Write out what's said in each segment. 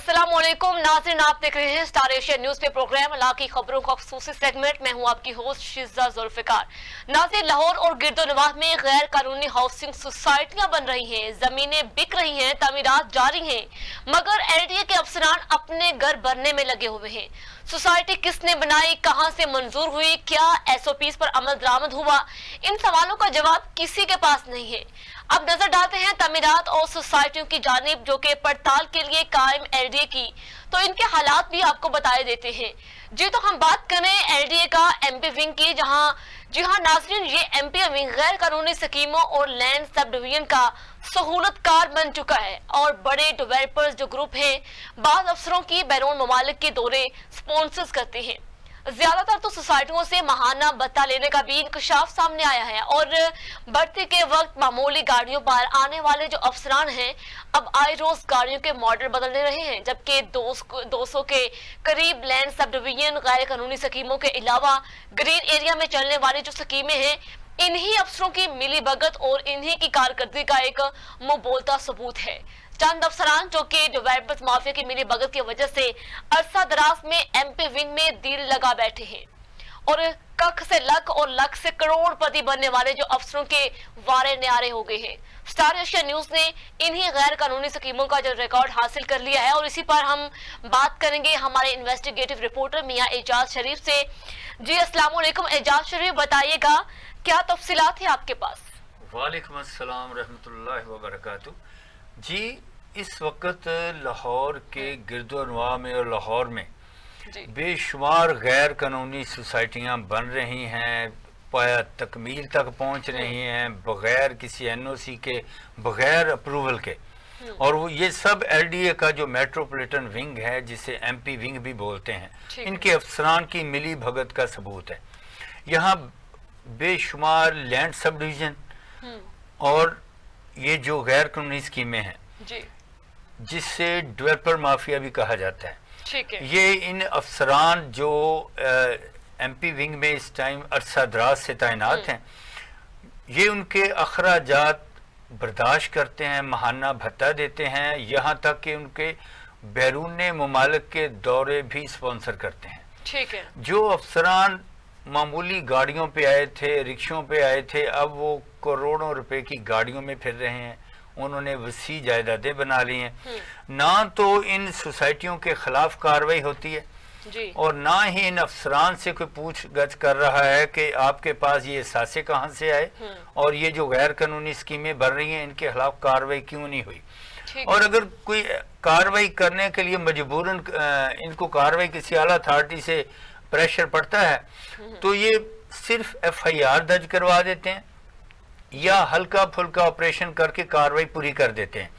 अस्सलाम वालेकुम नाज़रीन, आप देख रहे हैं स्टार एशिया न्यूज पे प्रोग्राम इलाकी खबरों का खसूसी सेगमेंट। मैं हूं आपकी होस्ट शिज़ा जुल्फ़िकार। नाज़रीन, लाहौर और गिरदोनवाह में गैर कानूनी हाउसिंग सोसाइटियां बन रही हैं, जमीनें बिक रही हैं, तामीरात जारी हैं, मगर एलडीए के अफसरान अपने घर भरने में लगे हुए हैं। सोसाइटी किसने बनाई, कहां से मंजूर हुई, क्या एसओपीज पर अमल दरामद हुआ, इन सवालों का जवाब किसी के पास नहीं है। अब नजर डालते हैं तामीरात और सोसाइटियों की जानिब जो कि पड़ताल के लिए कायम एलडीए की, तो इनके हालात भी आपको बताए देते हैं। जी तो हम बात करें एलडीए का एमपी विंग की, जी हाँ नाजरीन, ये एमपी विंग गैर कानूनी स्कीमों और लैंड सब डिवीजन का सहूलतकार बन चुका है और बड़े डेवलपर्स जो ग्रुप हैं बाद अफसरों की बैरून ममालिक के दौरे स्पॉन्सर्स करते हैं। ज्यादातर तो सोसाइटियों से महाना भत्ता लेने का भी इंकशाफ सामने आया है और बढ़ती के वक्त मामूली गाड़ियों पर आने वाले जो अफसरान हैं अब आए रोज गाड़ियों के मॉडल बदलने रहे हैं, जबकि 200 के करीब लैंड सब डिवीजन गैर कानूनी स्कीमों के अलावा ग्रीन एरिया में चलने वाली जो स्कीमें हैं इन्हीं अफसरों की मिली भगत और इन्हीं की कारकर्दगी का एक मुंह बोलता सबूत है। चंद अफसरान जो कि डेवलपर्स माफिया की मिली भगत की वजह से अरसा दराज में एमपी विंग में दिल लगा बैठे हैं और कख से लख और लख से करोड़पति बनने वाले जो अफसरों के वारे न्यारे हो गए हैं। स्टार एशिया न्यूज ने इन्हीं गैर कानूनी स्कीमों का जो रिकॉर्ड हासिल कर लिया है और इसी पर हम बात करेंगे हमारे इन्वेस्टिगेटिव रिपोर्टर मियां एजाज शरीफ से। जी अस्सलाम वालेकुम एजाज शरीफ, बताइएगा क्या तफसीलात है आपके पास? वालेकुम अस्सलाम रहमतुल्लाहि व बरकातहू। जी, इस वक्त लाहौर के गिरदोनवाह में और लाहौर में बेशुमार गैर कानूनी सोसाइटियाँ बन रही हैं, तकमील तक पहुँच रही हैं बग़ैर किसी एनओसी के, बग़ैर अप्रूवल के। और वो ये सब एलडीए का जो मेट्रोपॉलिटन विंग है जिसे एमपी विंग भी बोलते हैं, इनके अफसरान की मिली भगत का सबूत है। यहाँ बेशुमार लैंड सब डिवीजन और ये जो गैर कानूनी स्कीमें हैं जिससे डेवलपर माफिया भी कहा जाता है, ठीक है। ये इन अफसरान जो एमपी विंग में इस टाइम अरसा दराज से तैनात हैं, ये उनके अखराजात बर्दाश्त करते हैं, महाना भत्ता देते हैं, यहाँ तक कि उनके बैरून ममालिक के दौरे भी स्पॉन्सर करते हैं। ठीक है। जो अफसरान मामूली गाड़ियों पे आए थे, रिक्शों पे आए थे, अब वो करोड़ों रुपए की गाड़ियों में फिर रहे हैं, उन्होंने वसी जायदादें बना ली हैं। ना तो इन सोसाइटियों के खिलाफ कार्रवाई होती है जी। और ना ही इन अफसरान से कोई पूछ गछ कर रहा है कि आपके पास ये एहसासे कहाँ से आए और ये जो गैर कानूनी स्कीमें बन रही हैं इनके खिलाफ कार्रवाई क्यों नहीं हुई। और अगर कोई कार्रवाई करने के लिए मजबूरन इनको कार्रवाई किसी आला अथॉरिटी से प्रेशर पड़ता है तो ये सिर्फ एफआईआर दर्ज करवा देते हैं या हल्का फुल्का ऑपरेशन करके कार्रवाई पूरी कर देते हैं।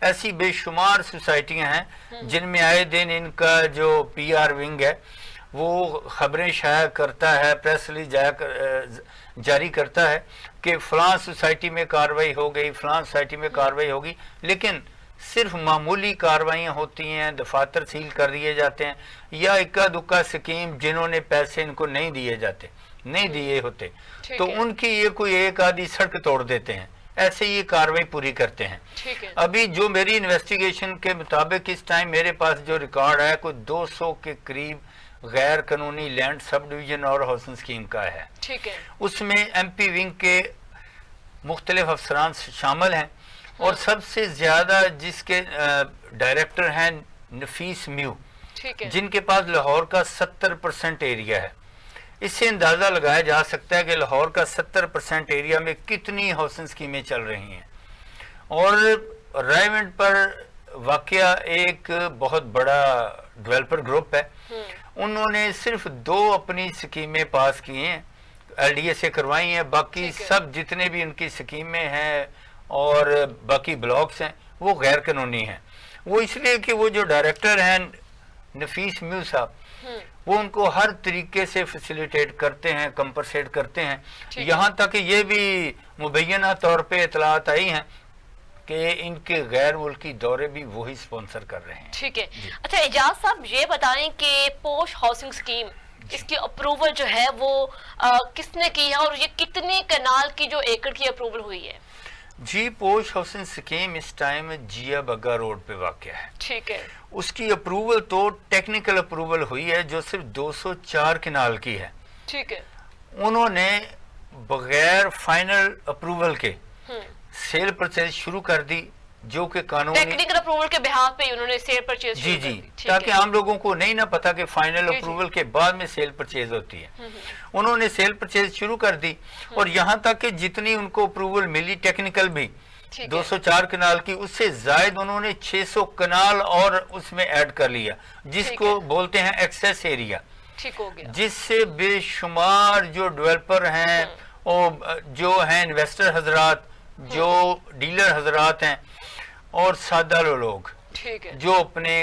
ऐसी बेशुमार सोसाइटियां हैं जिनमें आए दिन इनका जो पीआर विंग है वो खबरें शाया करता है, प्रेस रिलीज जारी करता है कि फलां सोसाइटी में कार्रवाई हो गई, फलां सोसाइटी में कार्रवाई होगी, लेकिन सिर्फ मामूली कार्रवाइयाँ होती हैं, दफातर सील कर दिए जाते हैं या इक्का दुक्का स्कीम जिन्होंने पैसे इनको नहीं दिए जाते, नहीं दिए होते तो उनकी ये कोई एक आधी सड़क तोड़ देते हैं, ऐसे ये कार्रवाई पूरी करते हैं। अभी जो मेरी इन्वेस्टिगेशन के मुताबिक इस टाइम मेरे पास जो रिकॉर्ड है कोई 200 के करीब गैर कानूनी लैंड सब डिवीजन और हाउसिंग स्कीम का है। ठीक है। उसमें एमपी विंग के मुख्तलिफ अफसरान शामिल हैं और सबसे ज्यादा जिसके डायरेक्टर हैं नफीस म्यू, जिनके पास लाहौर का 70% एरिया है। इससे अंदाजा लगाया जा सकता है कि लाहौर का 70% एरिया में कितनी हाउसिंग स्कीमें चल रही हैं। और रायवंड पर वाकया एक बहुत बड़ा डेवलपर ग्रुप है, उन्होंने सिर्फ 2 अपनी स्कीमें पास की हैं, एलडीए से करवाई हैं, बाकी सब जितने भी उनकी स्कीमें हैं और बाकी ब्लॉक्स हैं वो गैर कानूनी हैं। वो इसलिए कि वो जो डायरेक्टर हैं नफीस म्यू साहब वो उनको हर तरीके से फैसिलिटेट करते हैं, कंपनसेट करते हैं, यहाँ तक ये भी मुबैना तौर पे इतलात आई हैं कि इनके गैर मुल्की दौरे भी वही स्पॉन्सर कर रहे हैं। ठीक है। अच्छा एजाज साहब, ये बताएं कि पोश हाउसिंग स्कीम इसकी अप्रूवल जो है वो किसने की है और ये कितने कनाल की जो एकड़ की अप्रूवल हुई है? جی پوش ہاؤسنگ اسکیم اس ٹائم جیا بگا روڈ پہ واقع ہے. ٹھیک ہے. اس کی اپروول تو ٹیکنیکل اپروول ہوئی ہے جو صرف 204 کنال کی ہے. ٹھیک ہے. انہوں نے بغیر فائنل اپروول کے سیل پرچیز شروع کر دی جو کہ قانونی ٹیکنیکل اپروول کے بہاف پہ انہوں نے سیل پرچیز جی جی تاکہ عام لوگوں کو نہیں نہ پتا کہ فائنل اپروول کے بعد میں سیل پرچیز ہوتی ہے. انہوں نے سیل پرچیز شروع کر دی اور یہاں تک کہ جتنی ان کو اپروول ملی ٹیکنیکل بھی 204 کنال کی اس سے زائد انہوں نے 600 کنال اور اس میں ایڈ کر لیا جس کو بولتے ہیں ایکسیس ایریا. ٹھیک ہو گیا. جس سے بے شمار جو ڈیولپر ہیں اور جو ہیں انویسٹر حضرات جو ڈیلر حضرات ہیں اور سادہ لوگ جو اپنے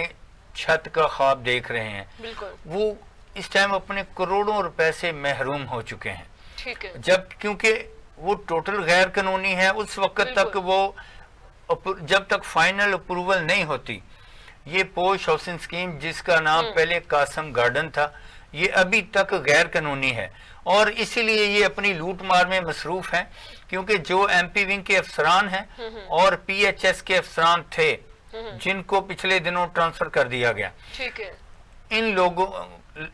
چھت کا خواب دیکھ رہے ہیں وہ اس ٹائم اپنے کروڑوں روپے سے محروم ہو چکے ہیں. جب کیونکہ وہ ٹوٹل غیر قانونی ہے اس وقت تک وہ جب تک فائنل اپروول نہیں ہوتی. یہ پوش ہاؤسنگ اسکیم جس کا نام پہلے قاسم گارڈن تھا یہ ابھی تک غیر قانونی ہے اور اسی لیے یہ اپنی لوٹ مار میں مصروف ہیں کیونکہ جو ایم پی ونگ کے افسران ہیں اور پی ایچ ایس کے افسران تھے جن کو پچھلے دنوں ٹرانسفر کر دیا گیا. ان لوگوں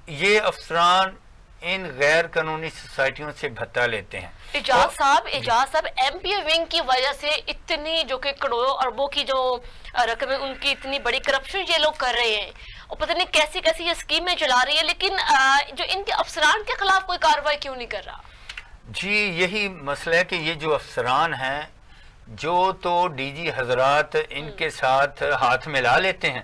یہ افسران ان غیر قانونی سوسائٹیوں سے بھتہ لیتے ہیں. اعجاز صاحب ایم پی ونگ کی وجہ سے اتنی جو کہ کروڑوں اربوں کی جو رقم ہے ان کی اتنی بڑی کرپشن یہ لوگ کر رہے ہیں اور پتہ نہیں کیسی کیسی یہ اسکیمیں چلا رہی ہے لیکن جو ان کے افسران کے خلاف کوئی کارروائی کیوں نہیں کر رہا؟ جی یہی مسئلہ ہے کہ یہ جو افسران ہیں جو تو ڈی جی حضرات ان کے ساتھ ہاتھ ملا لیتے ہیں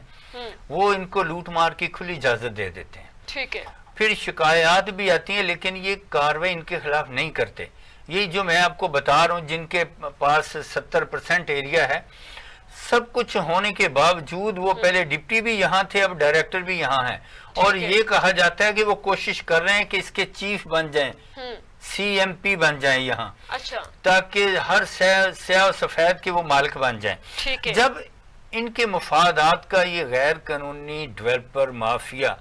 وہ ان کو لوٹ مار کی کھلی اجازت دے دیتے ہیں. ٹھیک ہے. پھر شکایات بھی آتی ہیں لیکن یہ کارروائی ان کے خلاف نہیں کرتے. یہ جو میں آپ کو بتا رہا ہوں جن کے پاس 70% ایریا ہے سب کچھ ہونے کے باوجود وہ پہلے ڈپٹی بھی یہاں تھے اب ڈائریکٹر بھی یہاں ہیں اور یہ کہا جاتا ہے کہ وہ کوشش کر رہے ہیں کہ اس کے چیف بن جائیں سی ایم پی بن جائیں یہاں تاکہ ہر سیاہ و سفید کے وہ مالک بن جائیں. جب ان کے مفادات کا یہ غیر قانونی ڈیولپر مافیا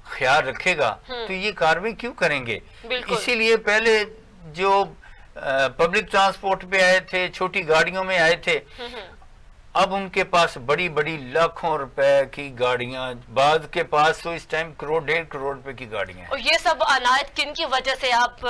خیال رکھے گا تو یہ کارروائی کیوں کریں گے؟ اسی لیے پہلے جو پبلک ٹرانسپورٹ پہ آئے تھے چھوٹی گاڑیوں میں آئے تھے اب ان کے پاس بڑی بڑی لاکھوں روپے کی گاڑیاں بعض کے پاس تو اس ٹائم کروڑ 1.5 کروڑ روپے کی گاڑیاں ہیں. اور یہ سب عنایت کن کی وجہ سے آپ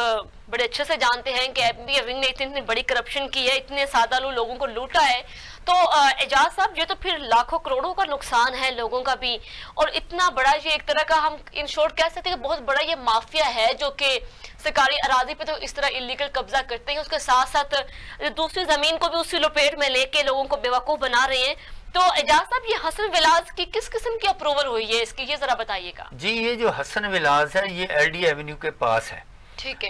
بڑے اچھے سے جانتے ہیں کہ ایم پی ونگ نے اتنی بڑی کرپشن کی ہے اتنے سادہ لوگوں کو لوٹا ہے. تو اعجاز صاحب یہ تو پھر لاکھوں کروڑوں کا نقصان ہے لوگوں کا بھی اور اتنا بڑا یہ ایک طرح کا ہم ان شورٹ کہہ سکتے ہیں کہ بہت بڑا یہ مافیا ہے جو کہ سرکاری اراضی پہ تو اس طرح اللیگل قبضہ کرتے ہیں اس کے ساتھ ساتھ دوسری زمین کو بھی اسی لپیٹ میں لے کے لوگوں کو بیوقوف بنا رہے ہیں. تو اعجاز صاحب یہ حسن ولاز کی کس قسم کی اپروول ہوئی ہے اس کی یہ ذرا بتائیے گا. جی یہ جو حسن ولاز ہے یہ ایل ڈی ایونیو کے پاس ہے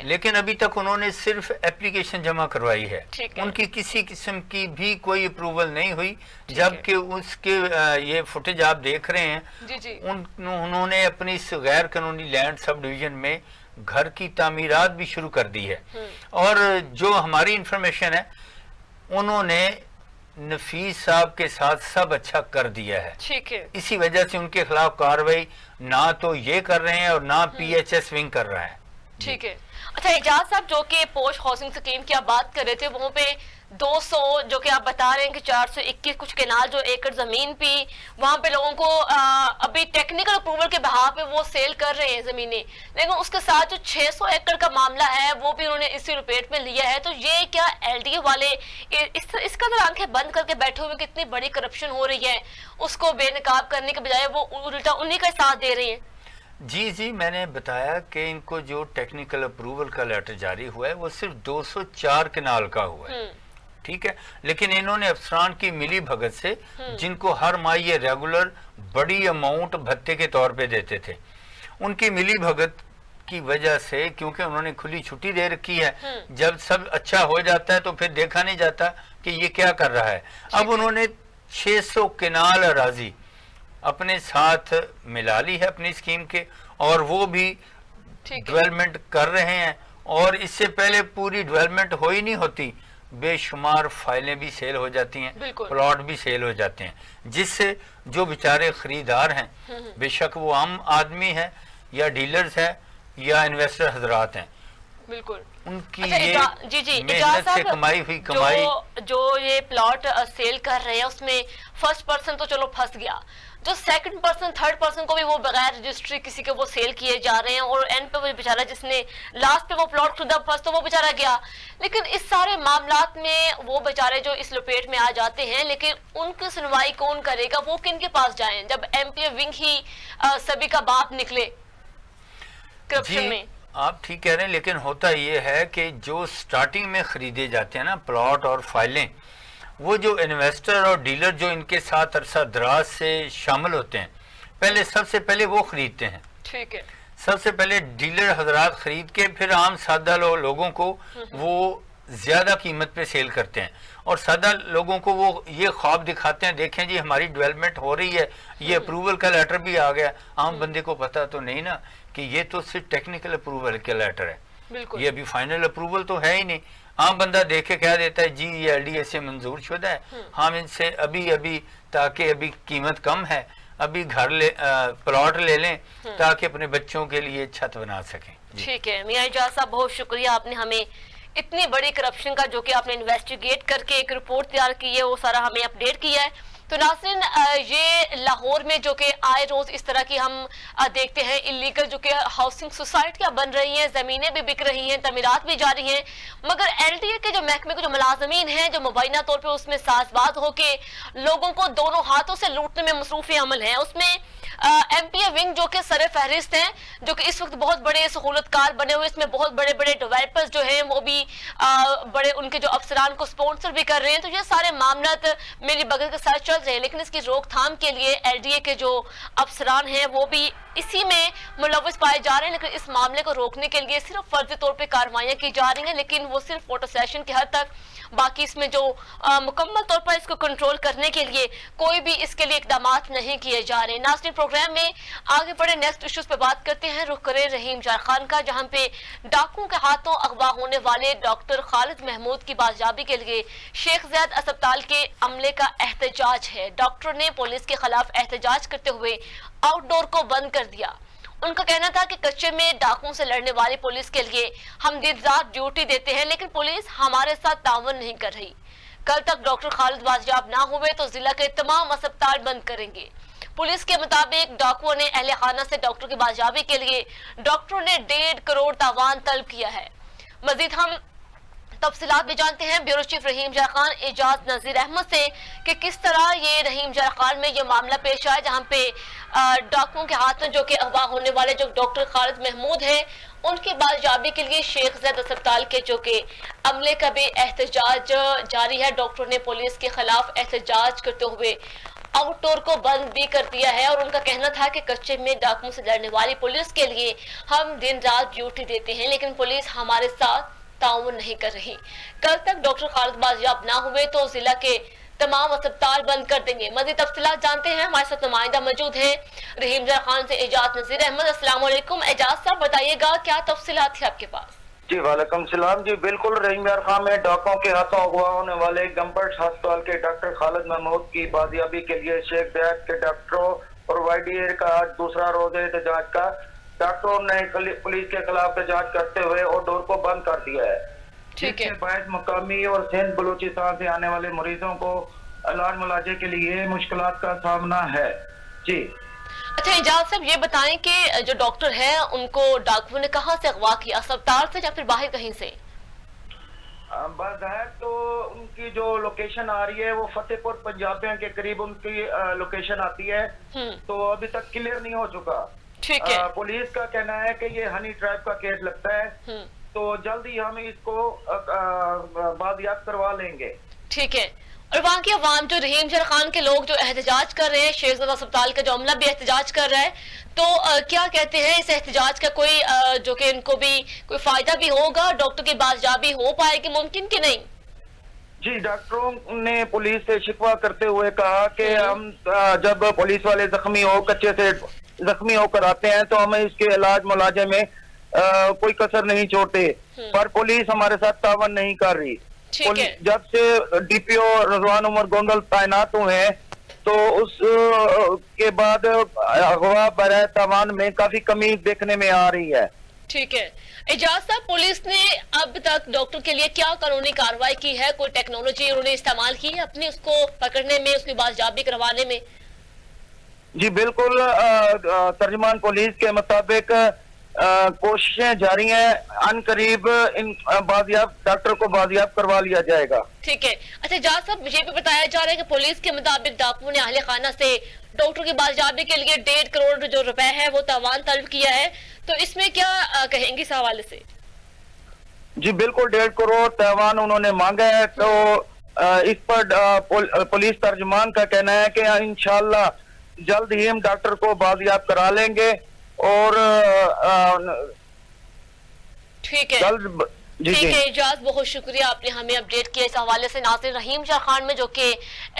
لیکن ابھی تک انہوں نے صرف اپلیکیشن جمع کروائی ہے ان کی کسی قسم کی بھی کوئی اپروول نہیں ہوئی جبکہ اس کے یہ فوٹیج آپ دیکھ رہے ہیں انہوں نے اپنی اس غیر قانونی لینڈ سب ڈویژن میں گھر کی تعمیرات بھی شروع کر دی ہے اور جو ہماری انفارمیشن ہے انہوں نے نفیس صاحب کے ساتھ سب اچھا کر دیا ہے. اسی وجہ سے ان کے خلاف کارروائی نہ تو یہ کر رہے ہیں اور نہ پی ایچ ایس ونگ کر رہا ہے. ٹھیک ہے. اچھا اعجاز صاحب جو کہ پوش ہاؤسنگ اسکیم کی آپ بات کر رہے تھے وہاں پہ 200 جو کہ آپ بتا رہے ہیں کہ 421 کچھ کنال جو ایکڑ زمین پہ وہاں پہ لوگوں کو ابھی ٹیکنیکل اپروول کے بہا پہ وہ سیل کر رہے ہیں زمینیں لیکن اس کے ساتھ جو 600 ایکڑ کا معاملہ ہے وہ بھی انہوں نے اسی لپیٹ میں لیا ہے. تو یہ کیا ایل ڈی اے والے اس کا آنکھیں بند کر کے بیٹھے ہوئے کتنی بڑی کرپشن ہو رہی ہے اس کو بے نقاب کرنے کے بجائے وہ الٹا انہی کا ساتھ دے رہے ہیں؟ جی میں نے بتایا کہ ان کو جو ٹیکنیکل اپروول کا لیٹر جاری ہوا ہے وہ صرف 204 کنال کا ہوا ہے ٹھیک ہے لیکن انہوں نے افسران کی ملی بھگت سے جن کو ہر ماہ یہ ریگولر بڑی اماؤنٹ بھتے کے طور پہ دیتے تھے ان کی ملی بھگت کی وجہ سے کیونکہ انہوں نے کھلی چھٹی دے رکھی ہے جب سب اچھا ہو جاتا ہے تو پھر دیکھا نہیں جاتا کہ یہ کیا کر رہا ہے. اب انہوں نے 600 کنال اراضی اپنے ساتھ ملا لی ہے اپنی اسکیم کے اور وہ بھی ڈیولپمنٹ کر رہے ہیں اور اس سے پہلے پوری ڈیولپمنٹ ہو ہی نہیں ہوتی بے شمار فائلیں بھی سیل ہو جاتی ہیں پلاٹ بھی سیل ہو جاتے ہیں جس سے جو بیچارے خریدار ہیں بے شک وہ عام آدمی ہے یا ڈیلرز ہیں یا انویسٹر حضرات ہیں बिल्कुल उनकी अच्छा, ये जी जी मेहनत से कमाई हुई कमाई। जो ये प्लॉट सेल कर रहे हैं उसमें फर्स्ट पर्सन तो चलो फंस गया, जो सेकंड पर्सन थर्ड पर्सन को भी वो बगैर रजिस्ट्री किसी के वो सेल किए जा रहे हैं, और एंड पे वो बेचारा जिसने लास्ट पे वो प्लॉट खरीदा फर्स्ट तो वो बेचारा गया। लेकिन इस सारे मामलात में वो बेचारे जो इस लपेट में आ जाते हैं, लेकिन उनकी सुनवाई कौन करेगा, वो किन के पास जाएं जब एमपीए विंग ही सभी का बाप निकले करप्शन में। आप ठीक कह रहे हैं, लेकिन होता ये है कि जो स्टार्टिंग में खरीदे जाते हैं ना प्लॉट और फाइलें, वो जो इन्वेस्टर और डीलर जो इनके साथ अरसा दराज से शामिल होते हैं, पहले सबसे पहले वो खरीदते हैं। ठीक है, सबसे पहले डीलर हजरात खरीद के फिर आम सादा लोगों को वो ज्यादा कीमत पे सेल करते हैं, और सादा लोगों को वो ये ख्वाब दिखाते हैं, देखें जी हमारी डेवलपमेंट हो रही है, ये अप्रूवल का लेटर भी आ गया। आम बंदे को पता तो नहीं ना कि ये तो सिर्फ टेक्निकल अप्रूवल का लेटर है, ये अभी फाइनल अप्रूवल तो है ही नहीं। आम बंदा देख के कह देता है जी ये एलडीए से मंजूर शुदा है, हम इनसे अभी ताकि अभी कीमत कम है, अभी घर प्लॉट ले लें ताकि अपने बच्चों के लिए छत बना सकें। ठीक है मियां एजाज साहब, बहुत शुक्रिया, आपने हमें इतनी बड़ी करप्शन का जो कि आपने इन्वेस्टिगेट करके एक रिपोर्ट तैयार की है वो सारा हमें अपडेट किया है। तो नाज़रीन, ये लाहौर में जो कि आए रोज इस तरह की हम देखते हैं इलीगल जो कि हाउसिंग सोसाइटियां बन रही हैं, जमीनें भी बिक रही हैं, तमीरात भी जारी हैं, मगर एलडीए के जो महकमे के जो मुलाजमीन हैं जो मुबैना तौर पे उसमें साजबाज होके लोगों को दोनों हाथों से लूटने में मसरूफ अमल हैं। उसमें एमपीए विंग जो कि सरे फहरिस्त हैं, जो कि इस वक्त बहुत बड़े सहूलतकार बने हुए, इसमें बहुत बड़े बड़े डेवलपर्स जो हैं वो भी बड़े उनके जो अफसरान को स्पॉन्सर भी कर रहे हैं। तो ये सारे मामलात मेरी बगल के साथ चल रहे हैं, लेकिन इसकी रोकथाम के लिए एलडीए के जो अफसरान हैं वो भी इसी में मुलव्वस पाए जा रहे हैं। लेकिन इस मामले को रोकने के लिए सिर्फ फर्जी तौर पे कार्रवाइयां की जा रही हैं, लेकिन वो सिर्फ फोटो सेशन की हद तक, बाकी इसमें जो मुकम्मल तौर पर इसको कंट्रोल करने के लिए कोई भी इसके लिए इकदाम नहीं किए जा रहे। नाज़रीन, प्रोग्राम में आगे बढ़े नेक्स्ट इश्यूज पे बात करते हैं, रुख करें रहीम जार खान का, जहां पे डाकुओं के हाथों अगवा होने वाले डॉक्टर खालिद महमूद की बाजियाबी के लिए शेख ज़ैद अस्पताल के अमले का एहतजाज है। डॉक्टर ने पुलिस के खिलाफ एहतजाज करते हुए आउटडोर को बंद कर दिया। उनका कहना था कि कच्चे में डाकुओं से लड़ने वाली पुलिस के लिए हम दिन रात ड्यूटी देते हैं, लेकिन पुलिस हमारे साथ ताउन नहीं कर रही। कल तक डॉक्टर खालिद बाजियाब ना हुए तो जिला के तमाम अस्पताल बंद करेंगे। पुलिस के मुताबिक डाकुओं ने अहले खाना से डॉक्टर की बाजियाबी के लिए डॉक्टरों ने 1.5 करोड़ तावान तलब किया है। मजीद हम तफसीलात भी जानते हैं ब्यूरो चीफ रहीम जार खान एजाज नजीर अहमद से कि किस तरह ये रहीम जार खान में ये मामला पेश आया, जहां पे डाकुओं के हाथ में जो कि अगवा होने वाले जो डॉक्टर खालिद महमूद हैं उनकी बाजियाबी के लिए शेख ज़ैद अस्पताल के जो कि अमले का भी एहतजाज जारी है। डॉक्टर ने पुलिस के खिलाफ एहतजाज करते हुए आउटडोर को बंद भी कर दिया है, और उनका कहना था कि कच्चे में डाकुओं से लड़ने वाली पुलिस के लिए हम दिन रात ड्यूटी देते हैं, लेकिन पुलिस हमारे साथ ताउन नहीं कर रही। कल तक डॉक्टर खालिद बाजियाब ना हुए तो जिला के तमाम अस्पताल बंद कर देंगे। मज़ीद तफसीलात जानते हैं, हमारे साथ नुमाइंदा मौजूद है रहीम जार खान से एजाज नजीर अहमद। अस्सलाम वालेकुम एजाज साहब, बताइएगा क्या तफसीलात है आपके पास? जी वालेकुम सलाम। जी बिल्कुल, रहीम जार खान में डाकुओं के हाथों अगवा होने वाले गंबर्ट अस्पताल के डॉक्टर खालिद महमूद की बाजियाबी के लिए शेख ज़ैद के डॉक्टरों और वाईडीए का आज दूसरा रोज एहतजाज का डॉक्टरों ने पुलिस के खिलाफ एहतजाज करते हुए आउटडोर को बंद कर दिया है। जिसके बाद मकामी और सिंध बलूचिस्तान से आने वाले मरीजों को इलाज मुलाजे के लिए मुश्किलात का सामना है। जी अच्छा एजाज साहब, ये बताएं कि जो डॉक्टर है उनको डाकुओं ने कहां से अगवा किया, अस्पताल से या फिर बाहर कहीं से? बाहर तो उनकी जो लोकेशन आ रही है वो फतेहपुर पंजाबियों के करीब उनकी लोकेशन आती है, तो अभी तक क्लियर नहीं हो चुका। ठीक है, पुलिस का कहना है कि ये हनी ट्राइब का केस लगता है, तो जल्दी हम इसको बाजियाब करवा लेंगे। ठीक है, और वहाँ की अवाम जो रहीम जार खान के लोग जो एहतजाज कर रहे हैं, शेख ज़ैद अस्पताल का जो अमला भी एहतजाज कर रहा है, तो क्या कहते हैं इस एहतजाज का कोई जो कि इनको भी कोई फायदा भी होगा, डॉक्टर की बाजियाबी हो पाएगी, मुमकिन कि नहीं? जी, डॉक्टरों ने पुलिस से शिकवा करते हुए कहा कि हम जब पुलिस वाले जख्मी हो कच्चे से जख्मी होकर आते हैं तो हमें इसके इलाज मुलाजे में कोई कसर नहीं छोड़ते, पर पुलिस हमारे साथ तावन नहीं कर रही। जब से डीपीओ रजवान उमर गोंदल तैनात हुए हैं तो उस के बाद अगवा बरए तावान में काफी कमी देखने में आ रही है। ठीक है। एजाज साहब, पुलिस ने अब तक डॉक्टर के लिए क्या कानूनी कार्रवाई की है? कोई टेक्नोलॉजी उन्होंने इस्तेमाल की है अपने उसको पकड़ने में, उसकी बाजियाबी करवाने में? जी बिल्कुल, तर्जुमान पुलिस के मुताबिक कोशिशें जारी हैं। अनकरीब इन बाजियाब डॉक्टर को बाजियाब करवा लिया जाएगा। ठीक है। अच्छा एजाज साहब, ये भी बताया जा रहा है कि पुलिस के मुताबिक डाकुओं ने अहले खाना से डॉक्टर की बाजियाबी के लिए 1.5 करोड़ जो रुपए है वो तावान तलब किया है, तो इसमें क्या कहेंगे इस हवाले से? जी बिल्कुल, 1.5 करोड़ तावान उन्होंने मांगा है। तो इस पर पुलिस तर्जुमान का कहना है कि इंशाल्लाह जल्द ही हम डॉक्टर को बाजियाब करा लेंगे और ठीक है। जल्द। जी ठीक जी है एजाज, बहुत शुक्रिया, आपने हमें अपडेट किया इस हवाले से। नासिर, रहीम शाह खान में जो कि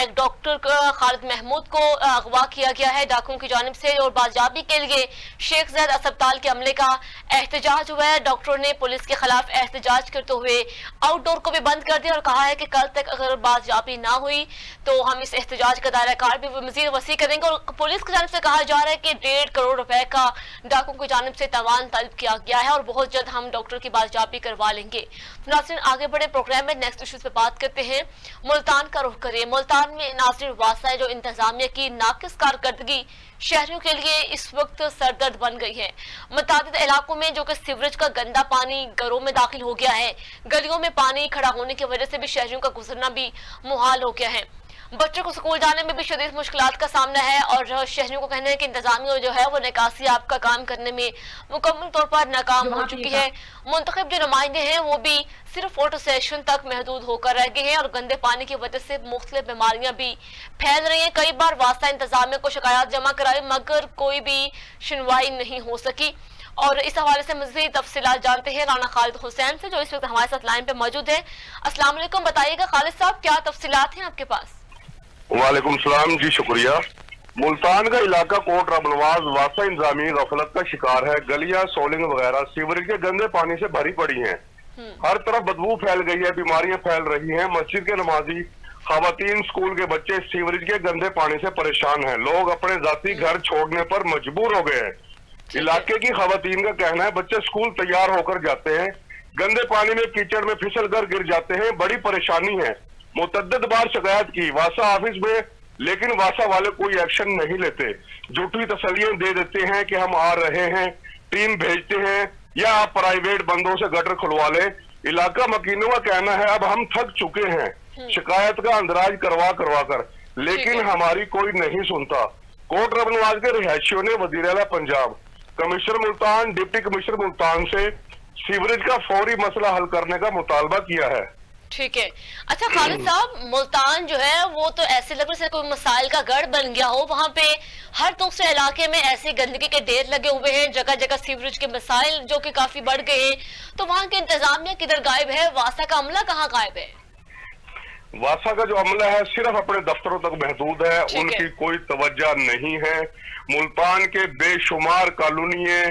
एक डॉक्टर खालिद महमूद को अगवा किया गया है डाकुओं की जानिब से और बाजियाबी के लिए शेख ज़ैद अस्पताल के अमले का एहतजाज हुआ है। डॉक्टरों ने पुलिस के खिलाफ एहतजाज करते हुए आउटडोर को भी बंद कर दिया और कहा है कि कल तक अगर बाजियाबी ना हुई तो हम इस एहतजाज का दायरा कार भी मजीद वसी करेंगे। और पुलिस की जानिब से कहा जा रहा है कि 1.5 करोड़ रुपए का डाकुओं की जानिब से तावान तलब किया गया है और बहुत जल्द हम डॉक्टर की बाजियाबी करवा लेंगे। नाज़रीन, आगे बढ़े प्रोग्राम में नेक्स्ट इश्यूज पे बात करते हैं। मुल्तान का रुख करिए। मुल्तान में नाज़रीन वासा है जो इंतजामिया की नाकिस कारकर्दगी शहरियों के लिए इस वक्त सरदर्द बन गई है। मुतादिद इलाकों में जो कि सीवरेज का गंदा पानी घरों में दाखिल हो गया है, गलियों में पानी खड़ा होने की वजह से भी शहरियों का गुजरना भी मुहाल हो गया है। बच्चों को स्कूल जाने में भी शदीद मुश्किलात का सामना है और शहरियों को कहना है कि इंतजामिया जो है वो निकासी आपका काम करने में मुकम्मल तौर पर नाकाम हो चुकी है। मुंतखब जो नुमाइंदे हैं वो भी सिर्फ फोटो सेशन तक महदूद होकर रह गए हैं और गंदे पानी की वजह से मुख्तलिफ बीमारियां भी फैल रही हैं। कई बार वास्ता इंतजामिया को शिकायत जमा कराई मगर कोई भी सुनवाई नहीं हो सकी। और इस हवाले से मज़ीद तफसीलात जानते हैं राना खालिद हुसैन से जो इस वक्त हमारे साथ लाइन पे मौजूद है। अस्सलाम वालेकुम, बताइएगा खालिद साहब क्या तफसीलात हैं आपके पास? वालेकुम सलाम जी, शुक्रिया। मुल्तान का इलाका कोट रबनवाज वासा इंतजामी गफलत का शिकार है। गलियां, सोलिंग वगैरह सीवरेज के गंदे पानी से भरी पड़ी हैं। हर तरफ बदबू फैल गई है, बीमारियां फैल रही हैं। मस्जिद के नमाजी, खवातीन, स्कूल के बच्चे सीवरेज के गंदे पानी से परेशान हैं। लोग अपने जाती घर छोड़ने पर मजबूर हो गए हैं। इलाके की खवातीन का कहना है बच्चे स्कूल तैयार होकर जाते हैं, गंदे पानी में कीचड़ में फिसल कर गिर जाते हैं, बड़ी परेशानी है। मुतद्दद बार शिकायत की वासा ऑफिस में, लेकिन वासा वाले कोई एक्शन नहीं लेते। झूठी तसल्लियां दे देते हैं कि हम आ रहे हैं, टीम भेजते हैं या आप प्राइवेट बंदों से गटर खुलवा ले। इलाका मकीनों का कहना है अब हम थक चुके हैं शिकायत का अंदराज करवा कर, लेकिन हमारी कोई नहीं सुनता। कोट रबनवाज के रिहायशियों ने वजीर आला Punjab, commissioner Multan, deputy commissioner Multan से सीवरेज का फौरी मसला हल करने का मुतालबा किया है। ठीक है। अच्छा खालिद साहब, मुल्तान जो है वो तो ऐसे लग रहा है कोई मसाइल का गढ़ बन गया हो। वहाँ पे हर दूसरे इलाके में ऐसे गंदगी के ढेर लगे हुए हैं, जगह जगह सीवरेज के मसाइल जो कि काफी बढ़ गए हैं। तो वहाँ के इंतजामिया किधर गायब है? वासा का अमला कहाँ गायब है? वासा का जो अमला है सिर्फ अपने दफ्तरों तक महदूद है, उनकी कोई तवज्जो नहीं है। मुल्तान के बेशुमार कॉलोनियां,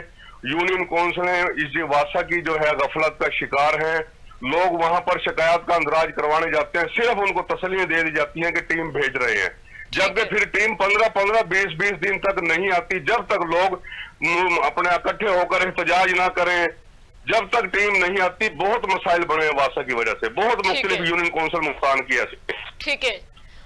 यूनियन काउंसिलें इस वासा की जो है गफलत का शिकार है। लोग वहां पर शिकायत का अंदराज करवाने जाते हैं, सिर्फ उनको तसल्लियां दे दी जाती हैं कि टीम भेज रहे हैं, जबकि फिर टीम 15-15, 20-20 दिन तक नहीं आती। जब तक लोग अपने इकट्ठे होकर एहतजाज ना करें, जब तक टीम नहीं आती, बहुत मसाइल बने हैं वासा की वजह से, बहुत मुख्तलिफ यूनियन काउंसिल मुल्तान की ऐसे। ठीक है।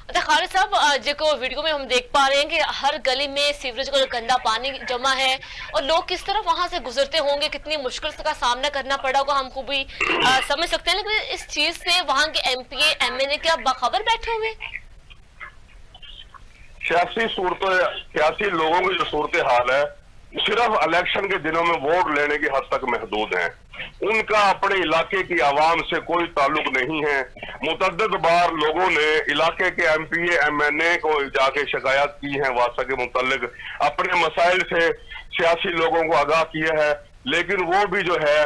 अच्छा खालिद साहब, जो वीडियो में हम देख पा रहे हैं कि हर गली में सीवरेज का गंदा पानी जमा है और लोग किस तरह वहां से गुजरते होंगे, कितनी मुश्किल का सामना करना पड़ा होगा, हमको भी समझ सकते हैं। लेकिन इस चीज से वहां के एमपीए एमएनए क्या बाखबर बैठे हुए? सियासी लोगों की जो सूरत हाल है सिर्फ इलेक्शन के दिनों में वोट लेने की हद तक महदूद है। उनका अपने इलाके की आवाम से कोई ताल्लुक नहीं है। मुतअद्दिद बार लोगों ने इलाके के एमपीए एमएनए को जाके शिकायत की है, वासा के मुतालिक अपने मसाइल से सियासी लोगों को आगाह किया है, लेकिन वो भी जो है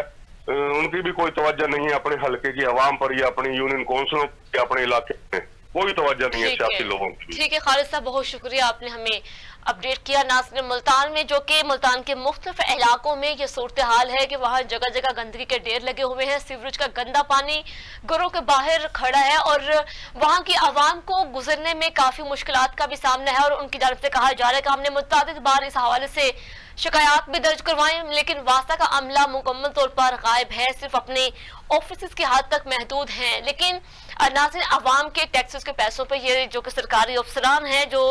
उनकी भी कोई तवज्जो नहीं है अपने हल्के की आवाम पर या अपनी यूनियन काउंसिलों के अपने इलाके में कोई तवज्जो नहीं है सियासी लोगों की। ठीक है खालिद साहब, बहुत शुक्रिया, आपने हमें अपडेट किया। नाज़रीन, मुल्तान में, जो कि मुल्तान के मुख्तलिफ इलाकों में ये सूरत हाल है कि वहाँ जगह जगह गंदगी के ढेर लगे हुए हैं, सीवरेज का गंदा पानी घरों के बाहर खड़ा है और वहाँ की आवाम को गुजरने में काफ़ी मुश्किलात का भी सामना है। और उनकी जानब से कहा जा रहा है कि हमने मुतअद्दिद बार इस हवाले से शिकायत भी दर्ज करवाई, लेकिन वास्ता का अमला मुकम्मल तौर पर गायब है, सिर्फ अपने ऑफिस की हद तक महदूद हैं। लेकिन नाज़रीन, अवाम के टैक्सेस के पैसों पे ये जो कि सरकारी अफसरान हैं जो